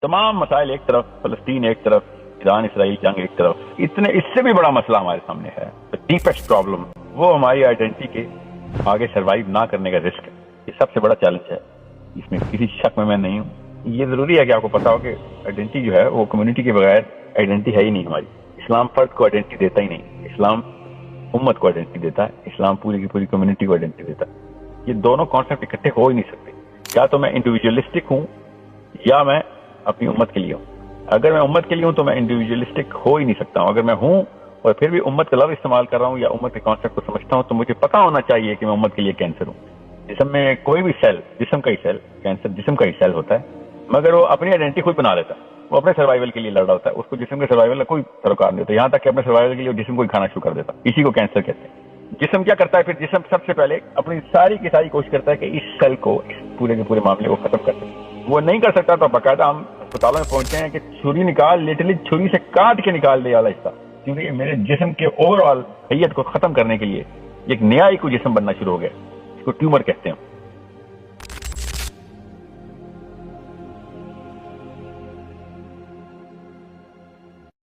تمام مسائل ایک طرف، فلسطین ایک طرف، ایران اسرائیل جنگ ایک طرف، اس سے بھی بڑا مسئلہ ہمارے سامنے ہے، ڈیپسٹ پرابلم، وہ ہماری آئیڈینٹی کے آگے سروائیو نہ کرنے کا رسک ہے۔ یہ سب سے بڑا چیلنج ہے، اس میں کسی شک میں نہیں ہوں۔ یہ ضروری ہے کہ آپ کو پتا ہو کہ آئیڈینٹی جو ہے وہ کمیونٹی کے بغیر آئیڈینٹی ہے ہی نہیں ہماری۔ اسلام فرد کو آئیڈینٹی دیتا ہی نہیں، اسلام امت کو آئیڈینٹی دیتا ہے، اسلام پوری کی پوری کمیونٹی کو آئیڈینٹی دیتا ہے۔ یہ دونوں کانسیپٹ اکٹھے ہو ہی نہیں سکتے، یا تو میں انڈیویجولسٹک ہوں یا میں اپنی امت کے لیے ہوں۔ اگر میں امت کے لیے ہوں تو میں انڈیویجولسٹک ہو ہی نہیں سکتا ہوں۔ اگر میں ہوں اور پھر بھی امت کا لفظ استعمال کر رہا ہوں یا امت کے کانسیپٹ کو سمجھتا ہوں تو مجھے پتا ہونا چاہیے کہ میں امت کے لیے کینسر ہوں۔ جسم میں کوئی بھی سیل، جسم کا ہی سیل، کینسر جسم کا ہی سیل ہوتا ہے، مگر وہ اپنی آئیڈینٹی خود بنا لیتا ہے، وہ اپنے سروائیول کے لیے لڑ رہا ہوتا ہے، اس کو جسم کے سروائیول کا کوئی سروکار نہیں ہوتا، یہاں تک کہ اپنے سروائیول کے لیے جسم کو ہی کھانا شروع کر دیتا، اسی کو کینسر کہتے ہیں۔ جسم کیا کرتا ہے پھر؟ جسم سب سے پہلے اپنی ساری کی ساری کوشش کرتا ہے کہ اس سیل کو، اس پورے کے پورے معاملے کو ختم کر سکے۔ وہ نہیں کر سکتا تو باقاعدہ ہم اسپتالوں میں پہنچے ہیں کہ چھری نکال، لٹرلی چھری سے کاٹ کے نکال دے والا حصہ، کیونکہ یہ میرے جسم کے اوور آل حیت کو ختم کرنے کے لیے ایک نیا ہی کوئی جسم بننا شروع ہو گیا، اس کو ٹیومر کہتے ہیں۔